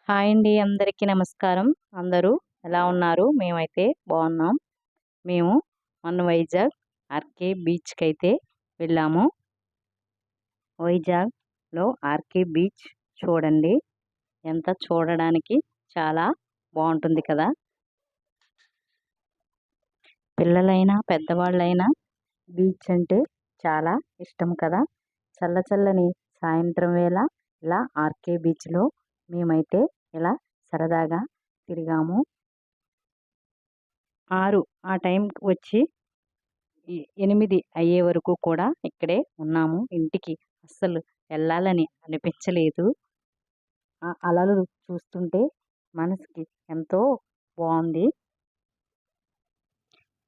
Hi అండి, అందరికీ నమస్కారం. అందరూ ఎలా ఉన్నారు? మేమైతే బాగున్నాం. మేము మొన్న వైజాగ్ ఆర్కే బీచ్కి అయితే వెళ్ళాము. వైజాగ్లో ఆర్కే బీచ్ చూడండి, ఎంత చూడడానికి చాలా బాగుంటుంది కదా. పిల్లలైనా పెద్దవాళ్ళైనా బీచ్ అంటే చాలా ఇష్టం కదా. చల్ల చల్లని సాయంత్రం వేళ ఇలా ఆర్కే బీచ్లో మేమైతే ఇలా సరదాగా తిరిగాము. 6 ఆ టైంకి వచ్చి 8 అయ్యే వరకు కూడా ఇక్కడే ఉన్నాము. ఇంటికి అస్సలు వెళ్ళాలని అనిపించలేదు. ఆ అలలు చూస్తుంటే మనసుకి ఎంతో బాగుంది.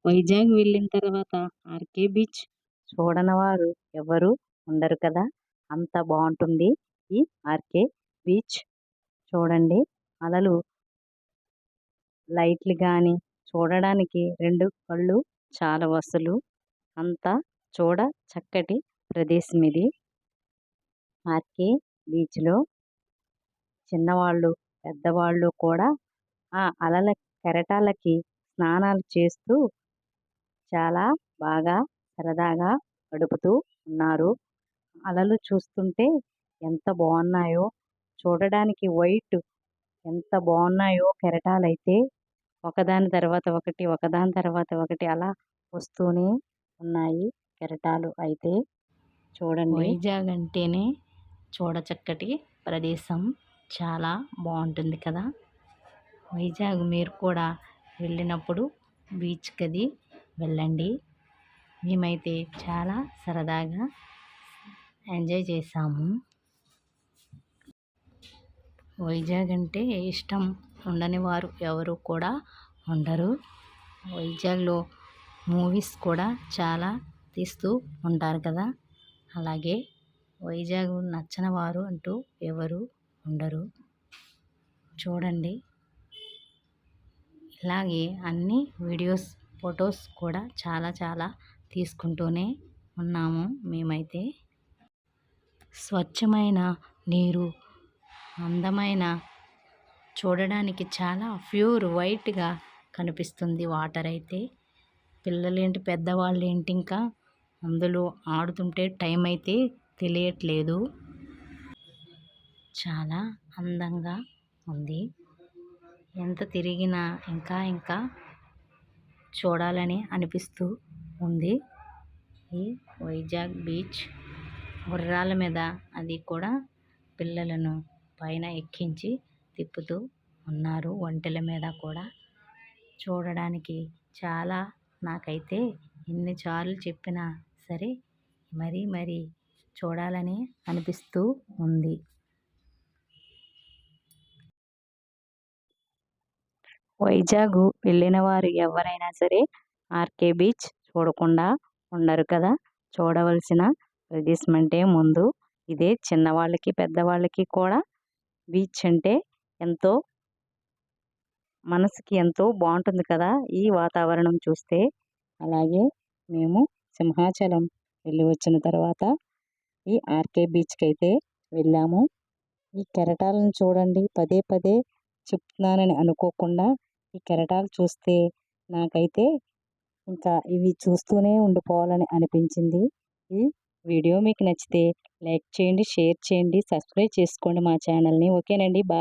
వైజాగ్ వెళ్ళిన తర్వాత ఆర్కే బీచ్ చూడని వారు ఎవరు ఉండరు కదా. అంత బాగుంటుంది ఈ ఆర్కే బీచ్. చూడండి, అలలు లైట్లు కానీ చూడడానికి 2 కళ్ళు చాలవు అసలు. అంతా చూడ చక్కటి ప్రదేశం ఇది. ఆర్కే బీచ్లో చిన్నవాళ్ళు పెద్దవాళ్ళు కూడా ఆ అలల కెరటాలకి స్నానాలు చేస్తూ చాలా బాగా సరదాగా గడుపుతూ ఉన్నారు. అలలు చూస్తుంటే ఎంత బాగున్నాయో, చూడడానికి వైట్ ఎంత బాగున్నాయో కెరటాలైతే ఒకదాని తర్వాత ఒకటి ఒకదాని తర్వాత ఒకటి అలా వస్తూనే ఉన్నాయి కెరటాలు అయితే. చూడండి, వైజాగ్ అంటేనే చూడచక్కటి ప్రదేశం, చాలా బాగుంటుంది కదా. వైజాగ్ మీరు కూడా వెళ్ళినప్పుడు బీచ్కి అది వెళ్ళండి. మేమైతే చాలా సరదాగా ఎంజాయ్ చేసాము. వైజాగ్ అంటే ఇష్టం ఉండని వారు ఎవరు కూడా ఉండరు. వైజాగ్లో మూవీస్ కూడా చాలా తీస్తూ ఉంటారు కదా. అలాగే వైజాగ్ నచ్చని వారు అంటూ ఎవరు ఉండరు. చూడండి, ఇలాగే అన్ని వీడియోస్ ఫొటోస్ కూడా చాలా చాలా తీసుకుంటూనే ఉన్నాము. మేమైతే స్వచ్ఛమైన నీరు, అందమైన చూడడానికి చాలా ప్యూర్ వైట్గా కనిపిస్తుంది వాటర్ అయితే. పిల్లలేంటి పెద్దవాళ్ళు ఏంటి ఇంకా అందులో ఆడుతుంటే టైం అయితే తెలియట్లేదు. చాలా అందంగా ఉంది. ఎంత తిరిగినా ఇంకా ఇంకా చూడాలని అనిపిస్తూ ఉంది. ఈ వైజాగ్ బీచ్ గుర్రాల మీద అది కూడా పిల్లలను పైన ఎక్కించి తిప్పుతూ ఉన్నారు. ఒంటెల మీద కూడా చూడడానికి చాలా, నాకైతే ఎన్నిసార్లు చెప్పినా సరే మరీ మరీ చూడాలని అనిపిస్తూ ఉంది. వైజాగ్ వెళ్ళిన వారు ఎవరైనా సరే ఆర్కే బీచ్ చూడకుండా ఉండరు కదా. చూడవలసిన ప్రదేశం అంటే ముందు ఇదే. చిన్నవాళ్ళకి పెద్దవాళ్ళకి కూడా బీచ్ అంటే ఎంతో మనసుకి ఎంతో బాగుంటుంది కదా ఈ వాతావరణం చూస్తే. అలాగే మేము సింహాచలం వెళ్ళి వచ్చిన తర్వాత ఈ ఆర్కే బీచ్కి అయితే వెళ్ళాము. ఈ కెరటాలను చూడండి, పదే పదే చెప్తున్నానని అనుకోకుండా ఈ కెరటాలు చూస్తే నాకైతే ఇంకా ఇవి చూస్తూనే ఉండిపోవాలని అనిపించింది. ఈ వీడియో మీకు నచ్చితే లైక్ చేయండి, షేర్ చేయండి, సబ్స్క్రైబ్ చేసుకోండి మా ఛానల్ని. ఓకేనండి, బాయ్.